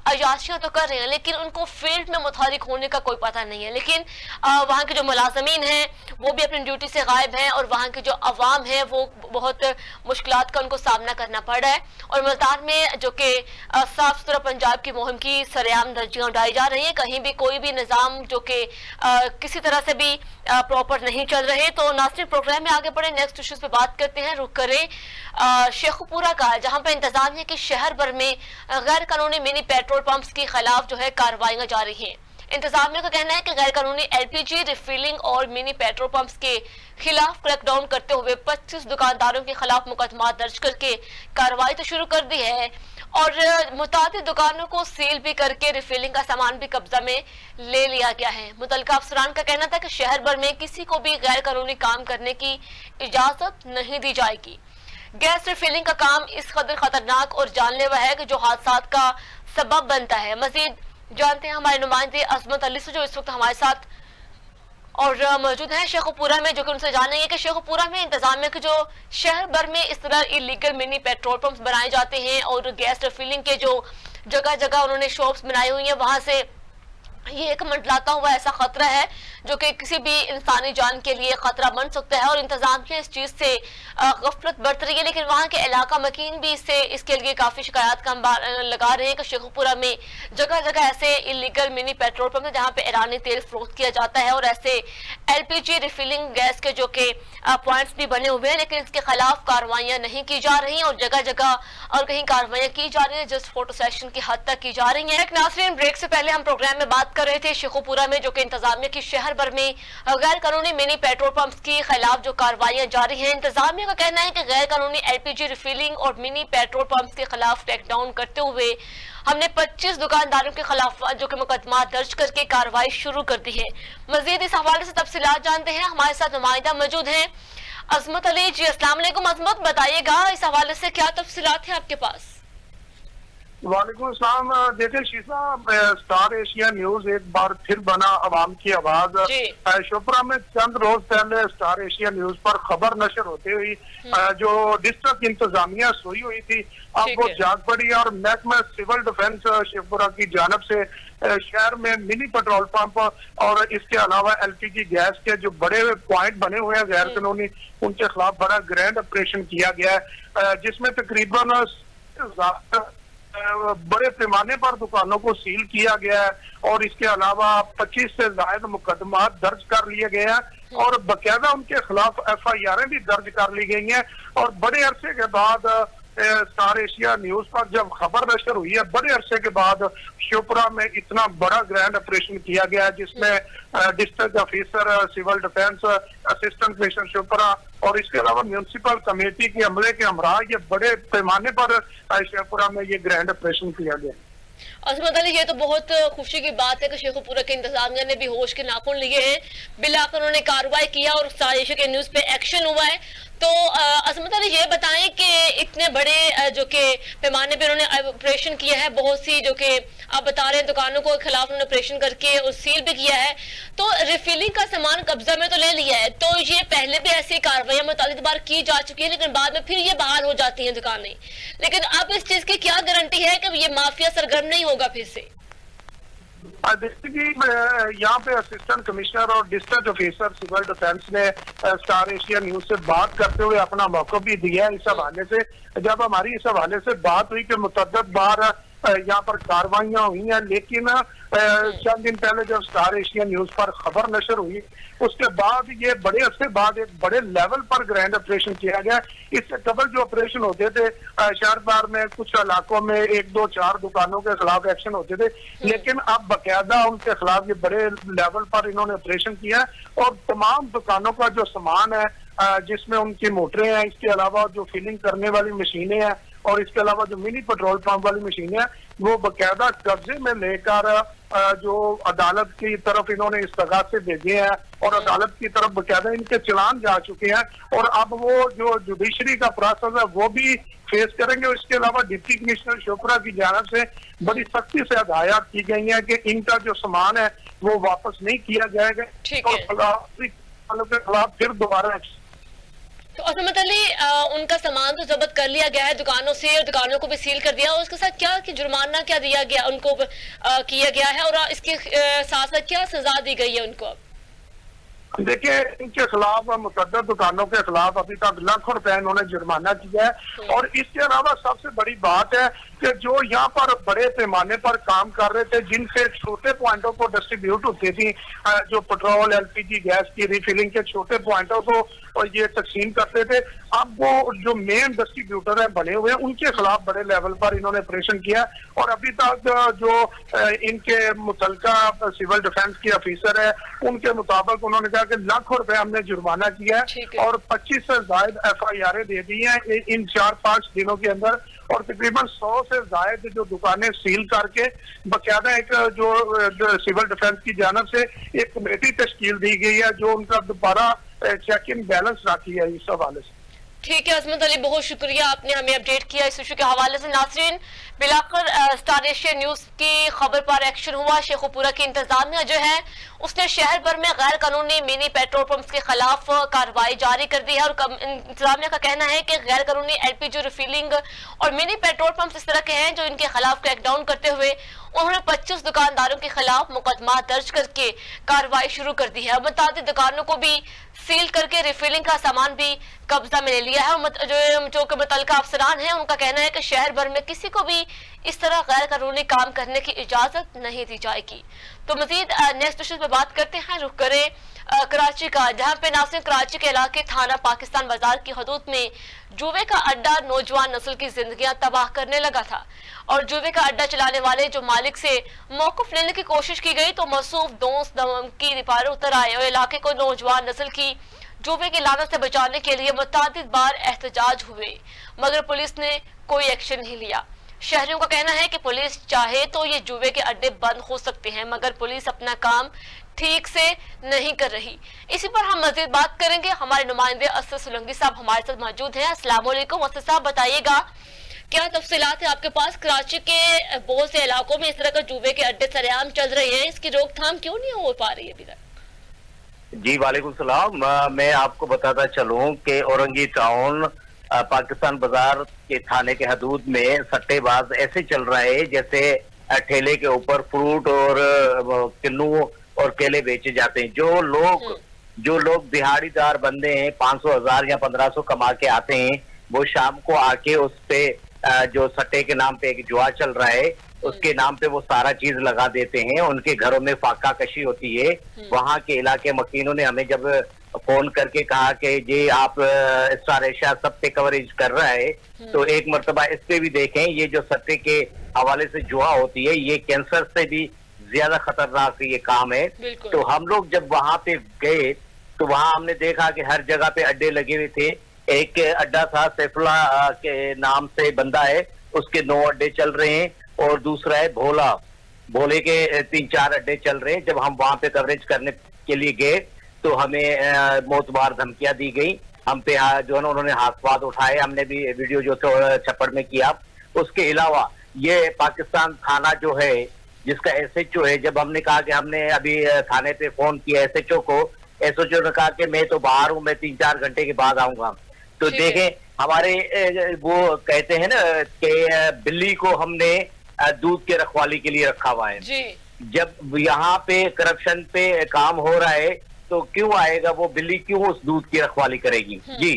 अयाशियाँ तो कर रहे हैं, लेकिन उनको फील्ड में मुतहरिक होने का कोई पता नहीं है। लेकिन वहाँ के जो मुलाजमीन हैं वो भी अपनी ड्यूटी से गायब हैं और वहाँ की जो अवाम है वो बहुत मुश्किलात का उनको सामना करना पड़ रहा है। और मुल्तान में जो कि साफ सुथरा पंजाब की मुहिम की सरेआम धज्जियाँ उड़ाई जा रही हैं, कहीं भी कोई भी निज़ाम जो कि किसी तरह से भी प्रॉपर नहीं चल रहे। तो नाज़रीन, प्रोग्राम में आगे बढ़े, नेक्स्ट इश्यूज पे बात करते हैं। रुक करें शेखुपुरा का, जहां पर इंतजामिया की शहर भर में गैर कानूनी मिनी पेट्रोल पंप्स के खिलाफ जो है कार्रवाइयां जारी हैं। इंतजामिया का कहना है कि गैर कानूनी एलपीजी रिफिलिंग और मिनी पेट्रोल पंप्स के खिलाफ क्रैकडाउन करते हुए 25 दुकानदारों के खिलाफ मुकदमा दर्ज करके कार्रवाई तो शुरू कर दी है और मुताबिक दुकानों को सील भी करके रिफिलिंग का सामान भी कब्जा में ले लिया गया है। मुतल्लिका अफसरान का कहना था कि शहर भर में किसी को भी गैर कानूनी काम करने की इजाजत नहीं दी जाएगी। गैस रिफिलिंग का काम इस कदर खतरनाक और जानलेवा है कि जो हादसात का सबब बनता है। मजीद जानते हैं हमारे नुमाइंदे अजमत अली से, जो इस वक्त हमारे साथ और मौजूद है शेखुपुरा में, जो कि उनसे जानेंगे कि शेखुपुरा में इंतजामिया के जो शहर भर में इस तरह इलीगल मिनी पेट्रोल पंप्स बनाए जाते हैं और गैस रिफिलिंग के जो जगह जगह उन्होंने शॉप्स बनाई हुई हैं, वहां से ये एक मंडलाता हुआ ऐसा खतरा है जो कि किसी भी इंसानी जान के लिए खतरा बन सकता है। और इंतजामिया इस चीज से गफलत बरत रही है, लेकिन वहाँ के इलाका मकीन भी इसके लिए काफी शिकायत का लगा रहे हैं कि शेखुपुरा में जगह जगह ऐसे इलीगल मिनी पेट्रोल पंप है जहाँ पे ईरानी तेल फरोख्त किया जाता है और ऐसे एलपीजी रिफिलिंग गैस के जो कि पॉइंट्स भी बने हुए हैं, लेकिन इसके खिलाफ कार्रवाइयां नहीं की जा रही और जगह जगह और कहीं कार्रवाइयां की जा रही है, जस्ट फोटो सेशन की हद तक की जा रही है। नाज़रीन, ब्रेक से पहले हम प्रोग्राम में बात कर रहे थे शेखुपुरा में, जो कि इंतजामिया की शहर भर में गैर कानूनी मिनी पेट्रोल पंप्स के खिलाफ जो कार्रवाइयां जारी हैं। इंतजामिया का कहना है कि गैर कानूनी एलपीजी रिफिलिंग और मिनी पेट्रोल पंप्स के खिलाफ क्रैकडाउन करते हुए हमने 25 दुकानदारों के खिलाफ जो कि मुकदमा दर्ज करके कार्रवाई शुरू कर दी है। मजीद इस हवाले से तफसीलात जानते हैं, हमारे साथ नुमाइंदा मौजूद हैं अजमत अली जी। अस्सलाम वालेकुम अजमत, बताइएगा इस हवाले से क्या तफसीलात है आपके पास? वालेकुम अस्सलाम। देखिए शीशा, स्टार एशिया न्यूज एक बार फिर बना अवाम की आवाज। शेखुपुरा में चंद रोज पहले स्टार एशिया न्यूज पर खबर नशर होते हुई जो डिस्ट्रिक्ट इंतजामिया सोई हुई थी, अब वो जाग पड़ी और महकमा सिविल डिफेंस शेखुपुरा की जानब से शहर में मिनी पेट्रोल पंप और इसके अलावा एलपीजी गैस के जो बड़े पॉइंट बने हुए हैं गैर कानूनी, उनके खिलाफ बड़ा ग्रैंड ऑपरेशन किया गया है, जिसमें तकरीबन बड़े पैमाने पर दुकानों को सील किया गया है और इसके अलावा 25 से ज्यादा मुकदमा दर्ज कर लिए गए हैं और बकायदा उनके खिलाफ FIR भी दर्ज कर ली गई हैं। और बड़े अरसे के बाद स्टार एशिया न्यूज पर जब खबर नशर हुई है, बड़े अरसे के बाद शेखुपुरा में इतना बड़ा ग्रैंड ऑपरेशन किया गया है, जिसमें district officer civil defence, assistant commissioner Sheikhupura और इसके अलावा म्यूनिसिपल कमेटी के अमले के हमरा ये बड़े पैमाने पर शेखुपुरा में ये ग्रैंड ऑपरेशन किया गया। अजमत अली, ये तो बहुत खुशी की बात है कि शेखुपुरा के इंतजामिया ने भी होश के नाखून लिए हैं, बिलाकर उन्होंने कार्रवाई किया और स्टार एशिया के न्यूज पे एक्शन हुआ है। तो अजमत अली, ये बताएं कि इतने बड़े जो कि पैमाने पे उन्होंने ऑपरेशन किया है, बहुत सी जो कि आप बता रहे हैं दुकानों को खिलाफ उन्होंने ऑपरेशन करके और सील भी किया है, तो रिफिलिंग का सामान कब्जा में तो ले लिया है, तो ये पहले भी ऐसी कार्रवाई मुतअद्दिद बार की जा चुकी है, लेकिन बाद में फिर ये बहाल हो जाती है दुकानें। लेकिन अब इस चीज की क्या गारंटी है कि ये माफिया सरगर्म नहीं होगा फिर से? यहाँ पे असिस्टेंट कमिश्नर और डिस्ट्रिक्ट ऑफिसर सिविल डिफेंस ने स्टार एशिया न्यूज से बात करते हुए अपना मौका भी दिया इस हवाले से। जब हमारी इस हवाले से बात हुई कि मुतअद्दिद बार यहाँ पर कार्रवाइयां हुई हैं, लेकिन चंद दिन पहले जब स्टार एशिया न्यूज पर खबर नशर हुई, उसके बाद ये बड़े अरसे बाद एक बड़े लेवल पर ग्रैंड ऑपरेशन किया गया। इससे कबल जो ऑपरेशन होते थे शहर भर में कुछ इलाकों में 1, 2, 4 दुकानों के खिलाफ एक्शन होते थे, लेकिन अब बकायदा उनके खिलाफ ये बड़े लेवल पर इन्होंने ऑपरेशन किया और तमाम दुकानों का जो सामान है जिसमें उनकी मोटरें हैं, इसके अलावा जो फिलिंग करने वाली मशीनें हैं, اور اس کے علاوہ جو منی پیٹرول پمپ والی مشینیں وہ باقاعدہ قبضے میں لے کر جو عدالت کی طرف انہوں نے استغاثے سے بھیجے ہیں اور عدالت کی طرف باقاعدہ ان کے چلان جا چکے ہیں اور اب وہ جو جوڈیشری کا پروسیس ہے وہ بھی فیس کریں گے. اس کے علاوہ ڈپٹی کمشنر شوپرا کی جانب سے بڑی سختی سے ہدایات کی گئی ہیں کہ ان کا جو سامان ہے وہ واپس نہیں کیا جائے گا اور خلاف پھر دوبارہ. تو عصمت علی ان کا سامان تو ضبط کر لیا گیا ہے دکانوں سے اور دکانوں کو بھی سیل کر دیا اور اس کے ساتھ کیا جرمانہ کیا دیا گیا ان کو کیا گیا ہے اور اس کے ساتھ ساتھ کیا سزا دی گئی ہے ان کو؟ دیکھیں ان کے خلاف متعدد دکانوں کے خلاف ابھی تک لاکھوں روپے انہوں نے جرمانہ کیا ہے اور اس کے علاوہ سب سے بڑی بات ہے کہ جو یہاں پر بڑے پیمانے پر کام کر رہے تھے جن سے چھوٹے پوائنٹوں کو ڈسٹریبیوٹ ہوتی تھی جو petrol L P G gas کی ریفلنگ کے چھوٹے پوائنٹوں کو یہ تقسیم کرتے تھے اب وہ جو مین ڈسٹریبیوٹر ہیں بنے ہوئے ہیں ان کے خلاف بڑے لیول پر انہوں نے آپریشن کیا اور ابھی تک جو ان کے متعلقہ سول ڈیفنس کے آفیسر ہے ان کے مطابق انہوں نے کہا کہ لاکھوں روپے ہم نے جرمانہ کیا ہے اور 25 سے زائد ایف آئی آر دے دی ہیں ان 4-5 دنوں کے اندر اور تقریباً 100 سے زائد جو دکانیں سیل کر کے باقاعدہ ایک جو سول ڈیفنس کی جانب سے ایک کمیٹی تشکیل دی گئی ہے جو ان کا دوبارہ چیک ان بیلنس رکھی ہے اس حوالے سے. ٹھیک ہے عصمت علی بہت شکریہ آپ نے ہمیں اپڈیٹ کیا اس ایشو کے حوالے سے. ناظرین بلاخر اسٹار ایشیا نیوز کی خبر پر ایکشن ہوا. شیخو پورہ کی انتظامیہ جو ہے اس نے شہر بھر میں غیر قانونی منی پیٹرول پمپس کے خلاف کارروائی جاری کر دی ہے اور انتظامیہ کا کہنا ہے کہ غیر قانونی ایل پی جی ریفلنگ اور منی پیٹرول پمپس اس طرح کے ہیں جو ان کے خلاف کریک ڈاؤن کرتے ہوئے انہوں نے 25 دکانداروں کے خلاف مقدمات درج کر کے کارروائی شروع کر دی ہے. متعدد دکانوں کو بھی سیل کر کے ریفلنگ کا سامان بھی قبضہ میں لے لیا ہے. جو کہ متعلقہ افسران ہیں ان کا کہنا ہے کہ شہر بھر میں کسی کو بھی اس طرح غیر قانونی کام کرنے کی اجازت نہیں دی جائے گی. تو مزید نیکسٹ ایشو پہ بات کرتے ہیں. رخ کریں کراچی کا جہاں پہ ناصر کراچی کے علاقے تھانہ پاکستان بازار کی حدود میں جوے کا اڈا نوجوان نسل کی زندگیاں تباہ کرنے لگا تھا اور جوے کا اڈا چلانے والے جو مالک سے موقف لینے کی کوشش کی گئی تو موصوف دوست دھمکی پارے اتر آئے اور علاقے کو نوجوان نسل کی جوے کی لعنت سے بچانے کے لیے متعدد بار احتجاج ہوئے مگر پولیس نے کوئی ایکشن نہیں لیا. شہریوں کا کہنا ہے کہ پولیس چاہے تو یہ جوے کے اڈے بند ہو سکتے ہیں مگر پولیس اپنا کام ٹھیک سے نہیں کر رہی. اسی پر ہم مزید بات کریں گے. ہمارے نمائندے اسد سولنگی صاحب ہمارے ساتھ موجود ہیں. السلام علیکم اسد صاحب, بتائیے گا کیا تفصیلات ہیں آپ کے پاس؟ کراچی کے بہت سے علاقوں میں اس طرح کا جوے کے اڈے سر عام چل رہے ہیں, اس کی روک تھام کیوں نہیں ہو پا رہی ہے ابھی تک؟ جی وعلیکم السلام. میں آپ کو بتاتا چلوں کہ اورنگی ٹاؤن پاکستان بازار کے تھانے کے حدود میں سٹے باز ایسے چل رہا ہے جیسے ٹھیلے کے اوپر فروٹ اور کنو اور کیلے بیچے جاتے ہیں. جو لوگ دہاڑی دار بندے ہیں 500 1000 یا 1500 کما کے آتے ہیں وہ شام کو آ کے اس پہ جو سٹے کے نام پہ ایک جوا چل رہا ہے اس کے نام پہ وہ سارا چیز لگا دیتے ہیں. ان کے گھروں میں فاقہ کشی ہوتی ہے. وہاں کے علاقے مکینوں نے ہمیں جب فون کر کے کہا کہ جی آپ اسٹار ایشیا سب پہ کوریج کر رہا ہے تو ایک مرتبہ اس پہ بھی دیکھیں. یہ جو سٹے کے حوالے سے جوا ہوتی ہے یہ کینسر سے بھی زیادہ خطرناک یہ کام ہے. تو ہم لوگ جب وہاں پہ گئے تو وہاں ہم نے دیکھا کہ ہر جگہ پہ اڈے لگے ہوئے تھے. ایک اڈا تھا سیفلا کے نام سے بندہ ہے, اس کے 9 اڈے چل رہے ہیں اور دوسرا ہے بھولے کے 3-4 اڈے چل رہے ہیں. جب ہم وہاں پہ کوریج کرنے کے لیے گئے تو ہمیں موتبار دھمکیاں دی گئی. ہم پہ جو ہے نا انہوں نے ہاتھ پات اٹھائے. ہم نے بھی ویڈیو جو چھپڑ میں کیا. اس کے علاوہ یہ پاکستان تھانہ جو ہے جس کا ایس ایچ او ہے, جب ہم نے کہا کہ ہم نے ابھی تھانے پہ فون کیا ایس ایچ او کو, ایس ایچ او نے کہا کہ میں تو باہر ہوں, میں 3-4 گھنٹے کے بعد آؤں گا. تو دیکھیں ہمارے وہ کہتے ہیں نا کہ بلی کو ہم نے دودھ کے رکھوالی کے لیے رکھا ہوا ہے. جب یہاں پہ کرپشن پہ کام ہو رہا ہے تو کیوں آئے گا وہ بلی, کیوں اس دودھ کی رکھوالی کرے گی؟ جی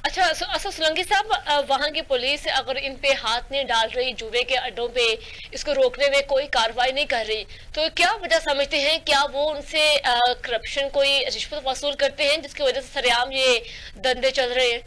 اچھا اسد سولنگی صاحب, وہاں کی پولیس اگر ان پہ ہاتھ نہیں ڈال رہی جوے کے اڈوں پہ, اس کو روکنے میں کوئی کارروائی نہیں کر رہی, تو کیا وجہ سمجھتے ہیں؟ کیا وہ ان سے کرپشن کوئی رشوت وصول کرتے ہیں جس کی وجہ سے سر عام یہ دندے چل رہے ہیں؟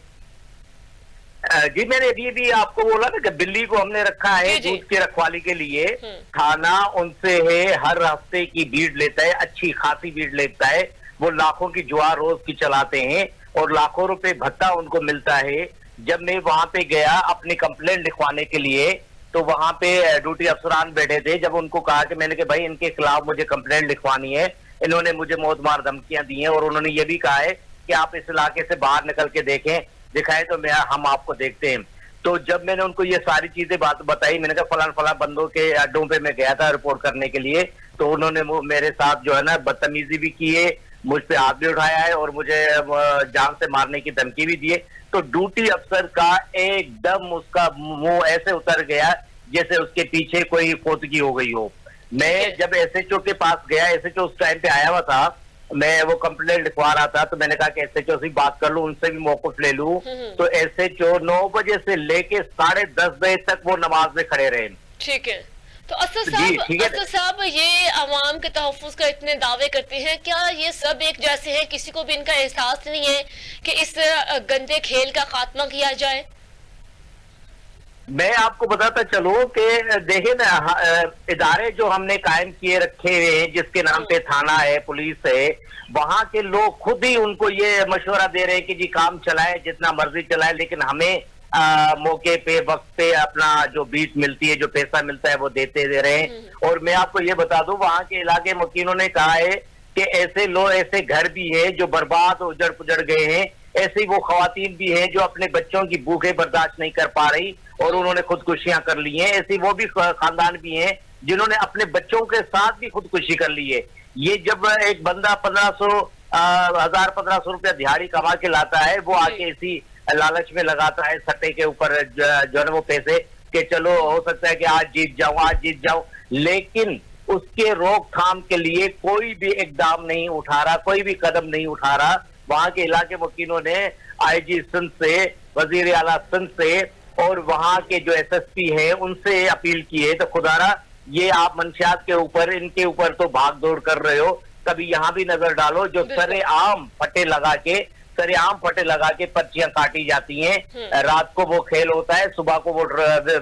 جی میں نے ابھی بھی آپ کو بولا نا کہ بلی کو ہم نے رکھا ہے دودھ کی رکھوالی کے لیے. تھانہ ان سے ہے ہر ہفتے کی بھیڑ لیتا ہے, اچھی خاصی بھیڑ لیتا ہے. وہ لاکھوں کی جوا روز کی چلاتے ہیں اور لاکھوں روپے بھتہ ان کو ملتا ہے. جب میں وہاں پہ گیا اپنی کمپلینٹ لکھوانے کے لیے تو وہاں پہ ڈیوٹی افسران بیٹھے تھے. جب ان کو کہا کہ میں نے کہ بھائی ان کے خلاف مجھے کمپلینٹ لکھوانی ہے, انہوں نے مجھے موت مار دھمکیاں دی ہیں اور انہوں نے یہ بھی کہا ہے کہ آپ اس علاقے سے باہر نکل کے دکھائیں تو ہم آپ کو دیکھتے ہیں. تو جب میں نے ان کو یہ ساری چیزیں بات بتائی, میں نے کہا فلاں بندوں کے اڈوں پہ میں گیا تھا رپورٹ کرنے کے لیے, تو انہوں نے میرے ساتھ جو ہے نا بدتمیزی بھی کی ہے, مجھ پہ ہاتھ بھی اٹھایا ہے اور مجھے جان سے مارنے کی دھمکی بھی دی ہے. تو ڈیوٹی افسر کا ایک دم اس کا منہ ایسے اتر گیا جیسے اس کے پیچھے کوئی فوتگی ہو گئی ہو. میں جب ایس ایچ او کے پاس گیا, ایس ایچ او اس ٹائم پہ آیا ہوا تھا, میں وہ کمپلینٹ لکھوا رہا تھا, تو میں نے کہا کہ ایس ایچ او سے بات کر لوں, ان سے بھی موقف لے لوں. تو ایس ایچ او 9 بجے سے لے کے 10:30 بجے تک وہ نماز میں کھڑے رہے. ٹھیک ہے. تو اسد صاحب یہ عوام کے تحفظ کا اتنے دعوے کرتے ہیں, کیا یہ سب ایک جیسے ہیں؟ کسی کو بھی ان کا احساس نہیں ہے کہ اس گندے کھیل کا خاتمہ کیا جائے؟ میں آپ کو بتاتا چلوں کہ دیکھیں نا, ادارے جو ہم نے قائم کیے رکھے ہوئے ہیں جس کے نام پہ تھانہ ہے, پولیس ہے, وہاں کے لوگ خود ہی ان کو یہ مشورہ دے رہے ہیں کہ جی کام چلائے, جتنا مرضی چلائے, لیکن ہمیں موقع پہ وقت پہ اپنا جو بیٹ ملتی ہے, جو پیسہ ملتا ہے وہ دیتے دے رہے ہیں. اور میں آپ کو یہ بتا دوں, وہاں کے علاقے مکینوں نے کہا ہے کہ ایسے گھر بھی ہیں جو برباد اجڑ پجڑ گئے ہیں, ایسی وہ خواتین بھی ہیں جو اپنے بچوں کی بھوکیں برداشت نہیں کر پا رہی اور انہوں نے خودکشیاں کر لی ہیں, ایسی وہ بھی خاندان بھی ہیں جنہوں نے اپنے بچوں کے ساتھ بھی خودکشی کر لی ہے. یہ جب ایک بندہ 1500 روپیہ دیہاڑی کما کے لاتا ہے, وہ آ کے اسی لالچ میں لگاتا ہے سٹے کے اوپر جو ہے وہ پیسے, کہ چلو ہو سکتا ہے کہ آج جیت جاؤں, لیکن اس کے روک تھام کے لیے کوئی بھی اقدام نہیں اٹھا رہا, کوئی بھی قدم نہیں اٹھا رہا. وہاں کے علاقے مکینوں نے آئی جی سندھ سے, وزیر اعلیٰ سندھ سے اور وہاں کے جو ایس ایس پی ہیں ان سے اپیل کی ہے, تو خدا را یہ آپ منشیات کے اوپر, ان کے اوپر تو بھاگ دوڑ کر رہے ہو, کبھی یہاں بھی نظر ڈالو. جو سر عام پٹے لگا کے پرچیاں کاٹی جاتی ہیں, رات کو وہ کھیل ہوتا ہے, صبح کو وہ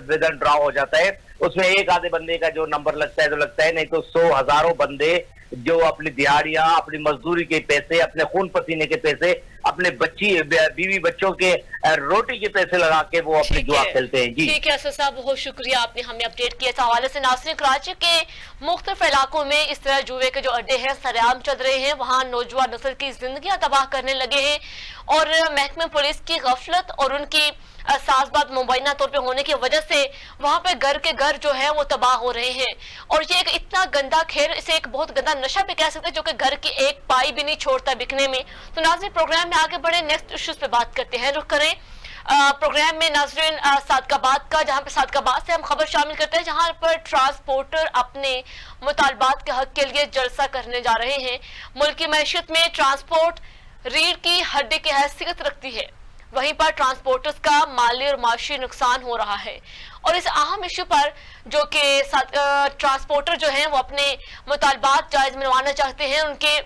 ودن ڈرا ہو جاتا ہے, اس میں ایک آدھے بندے کا جو نمبر لگتا ہے تو لگتا ہے, نہیں تو 100 ہزاروں بندے جو اپنی دیہاڑیاں, اپنی مزدوری کے پیسے, اپنے خون پسینے کے پیسے, اپنے بیوی بچوں کے روٹی کے پیسے لگا کے وہ اپنی دعا کھیلتے ہیں. جی ٹھیک ہے اسد صاحب, بہت شکریہ, آپ نے ہمیں اپڈیٹ کیا اس حوالے سے. ناظرین, کراچی کے مختلف علاقوں میں اس طرح جوئے کے جو اڈے ہیں سرعام چل رہے ہیں, وہاں نوجوان نسل کی زندگیاں تباہ کرنے لگے ہیں, اور محکمہ پولیس کی غفلت اور ان کی ساز بات مبینہ طور پہ ہونے کی وجہ سے وہاں پہ گھر کے گھر جو ہے وہ تباہ ہو رہے ہیں. اور یہ ایک اتنا گندا کھیل, اسے ایک بہت گندا نشہ بھی کہہ سکتے ہیں, جو کہ گھر کی ایک پائی بھی نہیں چھوڑتا بکنے میں. تو ناظرین, پروگرام میں آگے بڑھے, نیکسٹ ایشوز پہ بات کرتے ہیں. رخ کریں پروگرام میں ناظرین صادقاباد کا, جہاں پہ صادقاباد سے ہم خبر شامل کرتے ہیں, جہاں پر ٹرانسپورٹر اپنے مطالبات کے حق کے لیے جلسہ کرنے جا رہے ہیں. ملک کی معیشت میں ٹرانسپورٹ ریڑھ کی ہڈی کی حیثیت رکھتی ہے, وہیں پر ٹرانسپورٹرز کا مالی اور معاشی نقصان ہو رہا ہے. اور اس اہم ایشو پر جو کہ ٹرانسپورٹر جو ہیں وہ اپنے مطالبات جائز منوانا چاہتے ہیں, ان کے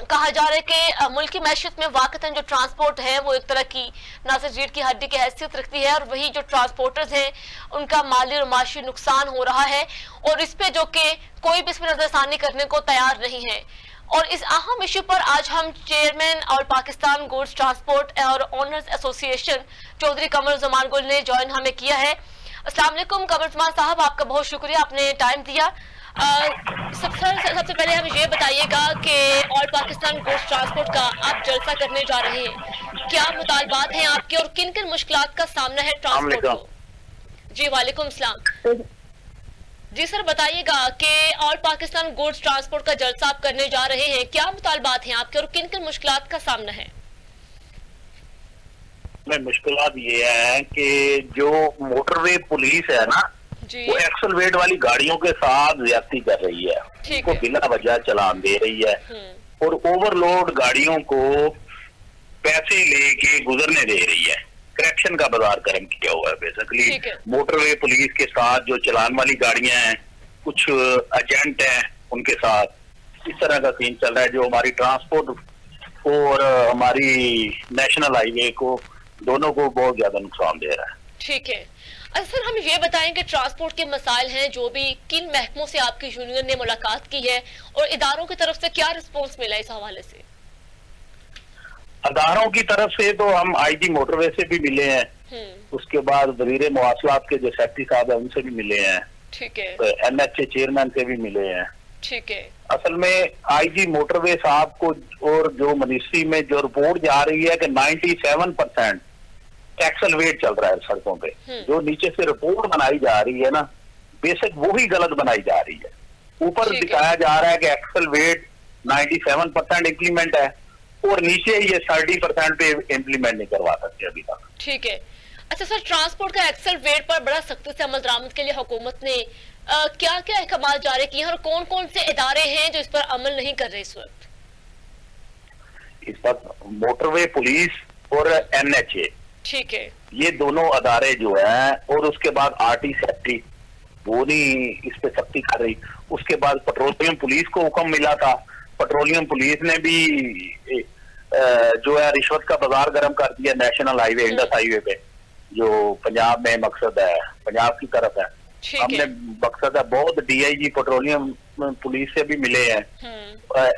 کہا جا رہا ہے کہ ملک کی معیشت میں واقعتاً جو ٹرانسپورٹ ہے وہ ایک طرح کی ناصر ریڑھ کی ہڈی کی حیثیت رکھتی ہے, اور وہی جو ٹرانسپورٹرز ہیں ان کا مالی اور معاشی نقصان ہو رہا ہے, اور اس پہ جو کہ کوئی بھی اس پہ نظر ثانی کرنے کو تیار نہیں ہے. اور اس اہم ایشو پر آج ہم چیئرمین اور پاکستان گوڈز ٹرانسپورٹ اور اونرز ایسوسی ایشن چودھری قمر زمان گل نے جوائن ہمیں کیا ہے. السلام علیکم قمر زمان صاحب, آپ کا بہت شکریہ, آپ نے ٹائم دیا. سب سے پہلے ہمیں یہ بتائیے گا کہ آل پاکستان گوڈز ٹرانسپورٹ کا آپ جلسہ کرنے جا رہے ہیں, کیا مطالبات ہیں آپ کے اور کن کن مشکلات کا سامنا ہے ٹرانسپورٹ کو؟ جی وعلیکم السلام. جی سر, بتائیے گا کہ آل پاکستان گوڈز ٹرانسپورٹ کا جلسہ آپ کرنے جا رہے ہیں, کیا مطالبات ہیں آپ کے اور کن کن مشکلات کا سامنا ہے؟ میں مشکلات یہ ہے کہ جو موٹر وے پولیس ہے نا, وہ ایکسل ویٹ والی گاڑیوں کے ساتھ زیادتی کر رہی ہے, ان کو بلا وجہ چلان دے رہی ہے, اور اوور لوڈ گاڑیوں کو پیسے لے کے گزرنے دے رہی ہے. کریکشن کا بازار کرم کیا ہوا ہے بیسیکلی. موٹر وے پولیس کے ساتھ جو چلان والی گاڑیاں ہیں, کچھ ایجنٹ ہیں ان کے ساتھ, اس طرح کا سین چل رہا ہے, جو ہماری ٹرانسپورٹ اور ہماری نیشنل ہائی وے کو دونوں کو بہت زیادہ نقصان دے رہا ہے. ٹھیک ہے. سر ہم یہ بتائیں کہ ٹرانسپورٹ کے مسائل ہیں جو بھی, کن محکموں سے آپ کی یونین نے ملاقات کی ہے اور اداروں کی طرف سے کیا رسپانس ملا اس حوالے سے؟ अदारों की तरफ से तो हम आईजी मोटरवे से भी मिले हैं, उसके बाद वजीर मवासलात के जो सेक्रेटरी साहब है उनसे भी मिले हैं, ठीक है, तो NHA चेयरमैन से भी मिले हैं। ठीक है। असल में आईजी मोटरवे साहब को और जो मिनिस्ट्री में जो रिपोर्ट जा रही है कि 97% एक्सेलरेट चल रहा है सड़कों पे, जो नीचे से रिपोर्ट बनाई जा रही है ना, बेशक वो ही गलत बनाई जा रही है। ऊपर दिखाया जा रहा है कि एक्सेलरेट 97% इम्प्लीमेंट है और नीचे ये 30% पे इम्प्लीमेंट नहीं करवा सकते अभी तक। ठीक है। अच्छा सर, ट्रांसपोर्ट का एक्सेल वेट पर बड़ा सख्ती से अमल दरामद के लिए हुकूमत ने क्या क्या अहकाम जारी किए हैं और कौन कौन से इदारे हैं जो इस पर अमल नहीं कर रहे इस वक्त? इस वक्त मोटरवे पुलिस और NHA, ठीक है, ये दोनों अदारे जो हैं, और उसके बाद RT सेक्रेटरी वो नहीं इस पे सख्ती कर रही। उसके बाद पेट्रोलियम पुलिस को हुक्म मिला था, पेट्रोलियम पुलिस ने भी जो है रिश्वत का बाजार गर्म कर दिया नेशनल हाईवे, इंडस हाईवे पे, जो पंजाब में मकसद है, पंजाब की तरफ है। हमने मकसद है बहुत DIG पेट्रोलियम पुलिस से भी मिले हैं,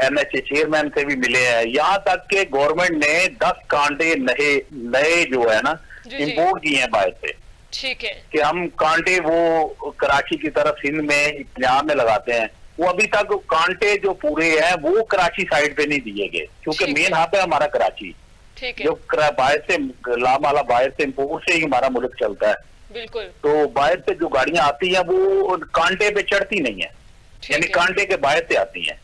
NHA चेयरमैन से भी मिले हैं, यहाँ तक के गवर्नमेंट ने 10 कांटे नए जो है ना इंपोर्ट किए हैं बाहर से। ठीक है, कि हम कांटे वो कराची की तरफ सिंध में पंजाब में लगाते हैं, वो अभी तक कांटे जो पूरे हैं वो कराची साइड पे नहीं दिए गए, क्योंकि मेन हब है हमारा कराची। ठीक है, जो बाहर से लामाला बाहर से इंपोर्ट से ही हमारा मुल्क चलता है, बिल्कुल। तो बाहर से जो गाड़ियां आती हैं वो कांटे पे चढ़ती नहीं है, यानी कांटे के बाहर से आती हैं।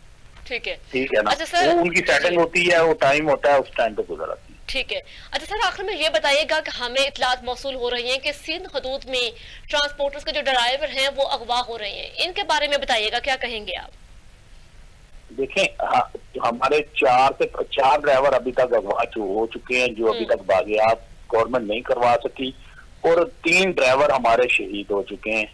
ठीक है, ठीक है ना। अच्छा सर, वो उनकी सेटिंग होती है, वो टाइम होता है, उस टाइम पे गुजर आती है। ठीक है। अच्छा सर, आखिर में ये बताइएगा कि हमें इतलात मौसूल हो रही हैं कि सिंध हदूद में ट्रांसपोर्टर्स के जो ड्राइवर हैं वो अगवा हो रहे हैं, इनके बारे में बताइएगा, क्या कहेंगे आप? देखें, हमारे 4 ड्राइवर अभी तक अगवा हो चुके हैं, जो अभी तक बागेयाब गवर्नमेंट नहीं करवा सकी, और 3 ड्राइवर हमारे शहीद हो चुके हैं।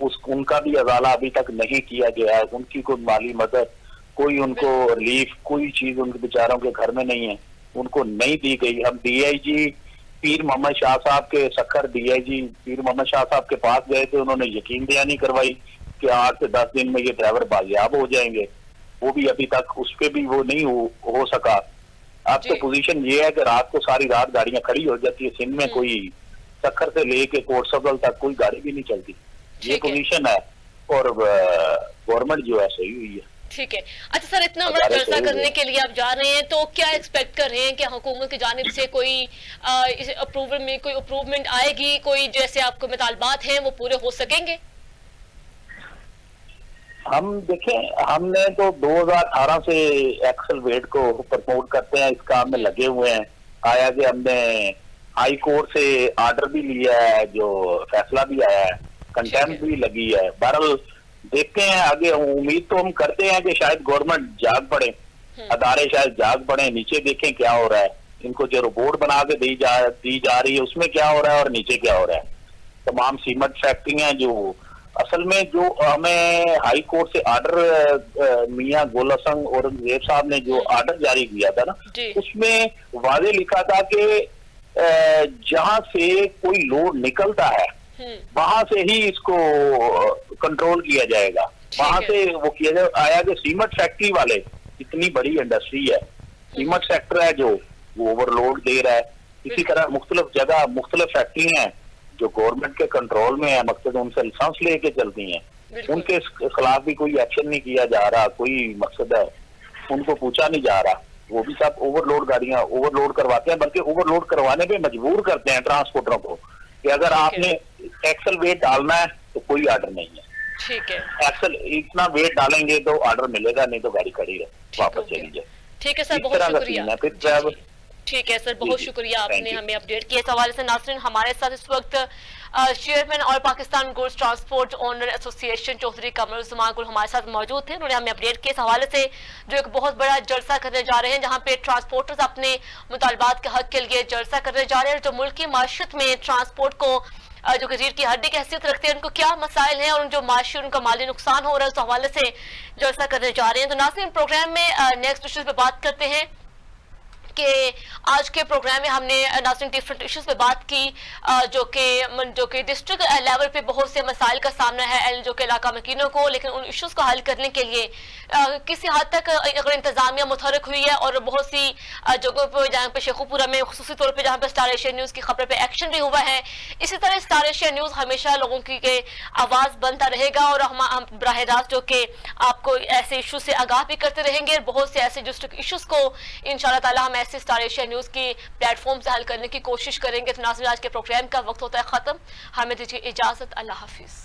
उनका भी अजाला अभी तक नहीं किया गया है, उनकी कोई माली मदद, कोई उनको रिलीफ, कोई चीज उनके बेचारों के घर में नहीं है, उनको नहीं दी गई। हम DIG पीर मोहम्मद शाह साहब के सखर DIG पीर मोहम्मद शाह साहब के पास गए थे, उन्होंने यकीन दयानी करवाई कि 8 से 10 दिन में ये ड्राइवर बाजियाब हो जाएंगे, वो भी अभी तक उस पर भी वो नहीं हो सका। अब तो पोजीशन ये है कि रात को सारी रात गाड़ियां खड़ी हो जाती है सिंध में, कोई सखर से लेके कोट सगल तक कोई गाड़ी भी नहीं चलती, ये पोजीशन है, और गवर्नमेंट जो है सही हुई है। ठीक है। अच्छा सर, इतना बड़ा जलसा करने के लिए आप जा रहे हैं, तो क्या एक्सपेक्ट कर रहे हैं कि हुकूमत की जानिब से कोई इस अप्रूवल में कोई अप्रूवमेंट आएगी, कोई जैसे आपको मुतालबात हैं वो पूरे हो सकेंगे? हम देखें, हमने तो 2018 से एक्सेलरेट को प्रमोट करते हैं, इस काम में लगे हुए हैं। आया कि हमने हाई कोर्ट से आर्डर भी लिया है, जो फैसला भी आया है, कंटेम्प्ट भी लगी है। बहरहाल देखते हैं आगे, उम्मीद तो हम करते हैं कि शायद गवर्नमेंट जाग पड़े, अदारे शायद जाग पड़े, नीचे देखें क्या हो रहा है, इनको जो रिपोर्ट बना के दी जा रही है उसमें क्या हो रहा है और नीचे क्या हो रहा है। तमाम सीमेंट फैक्ट्रियां जो असल में जो हमें हाई कोर्ट से आर्डर मियां गोलासंग औरंगजेब साहब ने जो आर्डर जारी किया था ना, उसमें वाजे लिखा था कि जहां से कोई लोड निकलता है वहां से ही इसको कंट्रोल किया जाएगा, वहां से वो किया जाए। आया कि सीमेंट फैक्ट्री वाले, इतनी बड़ी इंडस्ट्री है, सीमेंट सेक्टर है जो वो ओवरलोड दे रहा है। इसी तरह मुख्तलिफ जगह मुख्तलिफ फैक्ट्रियां हैं जो गवर्नमेंट के कंट्रोल में है, मकसद उनसे लाइसेंस लेके चलती हैं, उनके खिलाफ भी कोई एक्शन नहीं किया जा रहा, कोई मकसद है उनको पूछा नहीं जा रहा। वो भी सब ओवरलोड गाड़ियां ओवरलोड करवाते हैं, बल्कि ओवरलोड करवाने पे मजबूर करते हैं ट्रांसपोर्टरों को कि अगर आपने एक्सल वेट डालना है तो कोई आर्डर नहीं है। ठीक है, एक्सल इतना वेट डालेंगे तो आर्डर मिलेगा, नहीं तो गाड़ी खड़ी है, वापस चली जाए। ठीक है सर, बहुत शुक्रिया। ठीक है सर, बहुत शुक्रिया, आपने हमें अपडेट किया। इस हवाले से नाज़रीन, हमारे साथ इस वक्त चेयरमैन और Pakistan goods transport owner association Chaudhry Qamar Usman Gul हमारे साथ मौजूद थे। उन्होंने हमें अपडेट किया इस हवाले से जो एक बहुत बड़ा जलसा करने जा रहे हैं, जहां पे ट्रांसपोर्टर्स अपने मुतालबात के हक के लिए जलसा करने जा रहे हैं। जो मुल्क की माशियत में ट्रांसपोर्ट को जो कि रीढ़ की हड्डी की हैसियत रखते हैं, उनको क्या मसाइल हैं और जो माशी उनका माली नुकसान हो रहा है, उस हवाले से जलसा करने जा रहे हैं। तो नाज़रीन, प्रोग्राम में नेक्स्ट इश्यूज पे बात करते हैं। کہ آج کے پروگرام میں ہم نے ناظرین ڈیفرنٹ ایشوز پہ بات کی جو کہ ڈسٹرکٹ لیول پہ بہت سے مسائل کا سامنا ہے جو کہ علاقہ مکینوں کو، لیکن ان ایشوز کو حل کرنے کے لیے کسی حد تک اگر انتظامیہ متحرک ہوئی ہے اور بہت سی جگہوں پہ جہاں پہ شیخو پورہ میں خصوصی طور پہ جہاں پہ اسٹار ایشیا نیوز کی خبر پہ ایکشن بھی ہوا ہے، اسی طرح اسٹار ایشیا نیوز ہمیشہ لوگوں کی آواز بنتا رہے گا اور ہم براہ راست جو کہ آپ کو ایسے ایشو سے آگاہ بھی کرتے رہیں گے، بہت سے ایسے ڈسٹرکٹ ایشوز کو انشاءاللہ تعالی ہم ایسے اسٹار ایشیا نیوز کی پلیٹ فارم سے حل کرنے کی کوشش کریں گے۔ تو ناظرین آج کے پروگرام کا وقت ہوتا ہے ختم، ہمیں دیجیے اجازت، اللہ حافظ۔